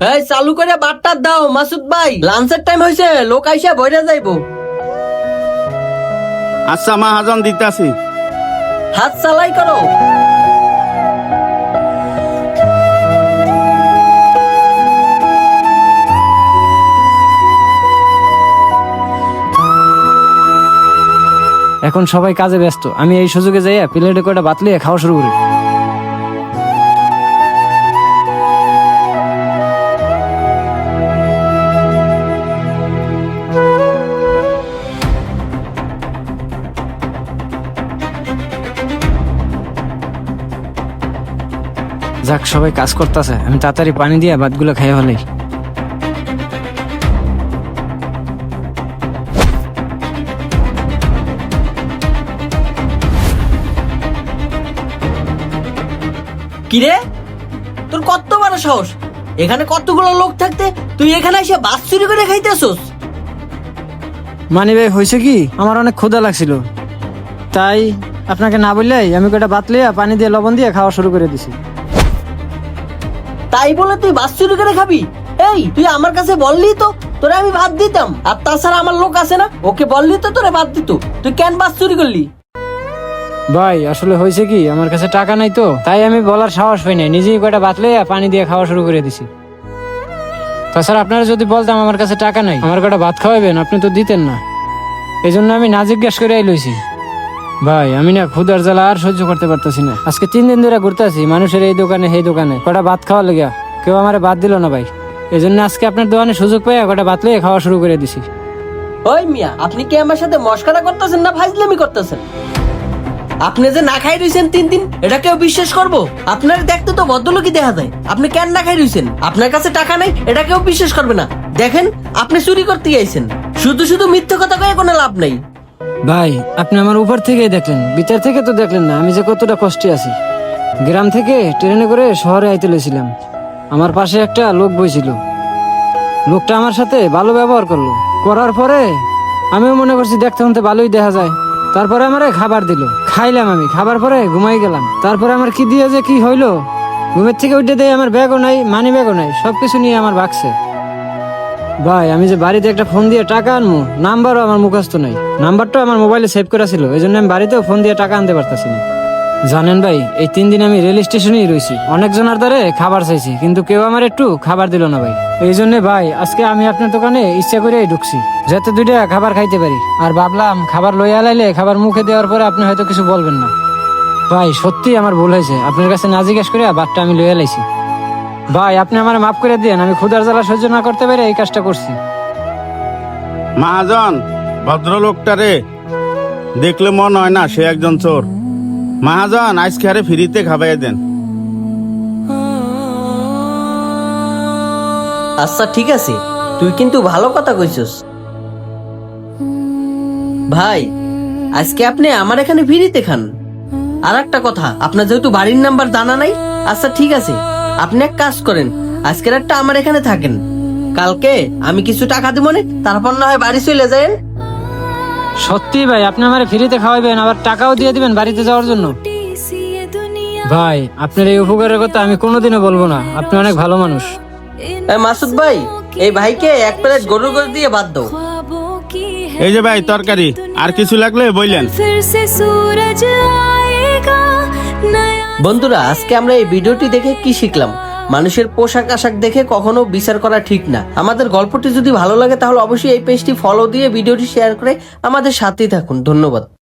এই চালু করে বাটটা দাও মাসুদ ভাই, লাঞ্চের টাইম হয়েছে, লোক আইসা বইরা যাইবো। আচ্ছা মহাজন দিতাছি। হাত চালাই করো। এখন সবাই কাজে ব্যস্ত, আমি এই সুযোগে যাইয়া প্লেটে কয়টা ভাত লইয়া খাওয়া শুরু করি। যাক, সবাই কাজ করতেছে, আমি তাড়াতাড়ি পানি দিয়া ভাতগুলো খাইয়া ফেলাই। কিরে, তোর কত বড় সাহস! এখানে কতগুলো লোক থাকতে তুই এখানে এসে বাস চুরি করে খাইতেছস? মানি ভাই, হয়েছে কি, আমার অনেক ক্ষুধা লাগছিল, তাই আপনাকে না বললেই আমি কয়টা ভাত লইয়া পানি দিয়ে লবণ দিয়ে খাওয়া শুরু করে দিছি। তাই বলে তুই বাস চুরি করে খাবি? এই, তুই আমার কাছে বললি তো তোরে আমি ভাত দিতাম। আর তাছাড়া আমার লোক আছে না, ওকে বললি তো তোরে ভাত দিত। তুই কেন বাস চুরি করলি? ভাই আসলে হয়েছে কি, আমার কাছে টাকা নাই তো, তাই আমি বলার সাহস পাই নাই, নিজেই কয়টা ভাত লইয়া পানি দিয়ে খাওয়া শুরু করে দিছি। তাছাড়া আপনারা যদি বলতাম আমার কাছে টাকা নাই, আমার কয়টা ভাত খাওয়াবেন, আপনি তো দিতেন না। এই জন্য আমি না জিজ্ঞেস করে লইছি। ভাই আমি না ক্ষুধার জ্বালা আর সহ্য করতে পারতেছি না। আজকে 3 দিন ধরে ঘুরতে আছি মানুষের এই দোকানে সেই দোকানে, কটা ভাত খাওয়া লেগে কেউ আমার ভাত দিল না ভাই। এই জন্য আজকে আপনার দোকানে সুযোগ পেয়ে কটা ভাত লইয়া খাওয়া শুরু করে দিছি। ওই মিয়া, আপনি কি আমার সাথে মস্করা করতেছেন না ফাজলামি করতেছেন? আপনি যে না খাই রইছেন 3 দিন, এটা কেউ বিশ্বাস করবো? আপনার দেখতে তো ভদ্রলোকই দেখা যায়, আপনি কেন না খাই রইছেন? আপনার কাছে টাকা নাই, এটা কেউ বিশ্বাস করবে না। দেখেন, আপনি চুরি করতে গেছেন, শুধু শুধু মিথ্যে কথা কয়ে কোনো লাভ নাই। ভাই আপনি আমার উপর থেকেই দেখলেন, ভিতর থেকে তো দেখলেন না আমি যে কতটা কষ্টে আছি। গ্রাম থেকে ট্রেনে করে শহরে আইতে লইছিলাম, আমার পাশে একটা লোক বইছিল, লোকটা আমার সাথে ভালো ব্যবহার করলো, করার পরে আমিও মনে করছি দেখতে শুনতে ভালোই দেখা যায়। তারপরে আমারে খাবার দিল, খাইলাম, আমি খাবার পরে ঘুমাই গেলাম। তারপরে আমার কি দিয়ে যে কি হইলো, ঘুমের থেকে উঠে দেয় আমার ব্যাগও নাই, মানি ব্যাগও নাই, সবকিছু নিয়ে আমার ভাগছে। ভাই আমি যে বাড়িতে একটা ফোন দিয়ে টাকা আনবো, নাম্বারও আমার মুখস্থ নাই, নাম্বারটা আমার মোবাইলে সেভ করা ছিল, এই জন্য আমি বাড়িতেও ফোন দিয়ে টাকা আনতে পারতাছি না। জানেন ভাই, এই 3 দিন আমি রেল স্টেশনেই রয়েছি, অনেকজনের দ্বারে খাবার চাইছি, কিন্তু কেউ আমার একটু খাবার দিল না ভাই। এই জন্য ভাই আজকে আমি আপনার দোকানে ইচ্ছা করেই ঢুকছি, যাতে 2টা খাবার খাইতে পারি। আর ভাবলাম খাবার লইয়া লাইলে খাবার মুখে দেওয়ার পরে আপনি হয়তো কিছু বলবেন না। ভাই সত্যি আমার ভুল হয়েছে, আপনার কাছে না জিজ্ঞেস করে ভাতটা আমি লইয়া লাইছি। ভাই আপনি আমার মাফ করে দিয়েন, আমি ক্ষুধার জ্বালা সহ্য না করতে পেরে এই কাজটা করছি। মহাজন, ভদ্রলোকটারে দেখলে মনে হয় না সে একজন চোর। মহাজন আজকে আরে ফ্রিতে খাবাইয়া দেন। আচ্ছা ঠিক আছে, তুই কিন্তু ভালো কথা কইছস। ভাই আজকে আপনি আমার এখানে ফ্রিতে খান। আর একটা কথা, আপনার যেহেতু বাড়ির নাম্বার জানা নাই, আচ্ছা ঠিক আছে, আপনি এক কাজ করেন, আজকের একটা আমার এখানে থাকেন, কালকে আমি কিছু টাকা দিব না, তারপর না হয় বাড়ি চলে যাবেন। সত্যি ভাই আপনি আমার ফ্রিতে খাওয়াবেন, আবার টাকাও দিয়ে দিবেন বাড়িতে যাওয়ার জন্য? ভাই আপনার এই উপকারের কথা আমি কোনোদিনও বলবো না, আপনি অনেক ভালো মানুষ। মাসুদ ভাই, এই ভাইকে 1 প্লেট গরুর গোশত দিয়ে বাদ দাও। এই যে ভাই তরকারি, আর কিছু লাগলে বললেন। বন্ধুরা, আজকে আমরা এই ভিডিওটি দেখে কি শিখলাম? মানুষের পোশাক আশাক দেখে কখনো বিচার করা ঠিক না। আমাদের গল্পটি যদি ভালো লাগে তাহলে অবশ্যই এই পেজটি ফলো দিয়ে ভিডিওটি শেয়ার করে আমাদের সাথেই থাকুন। ধন্যবাদ।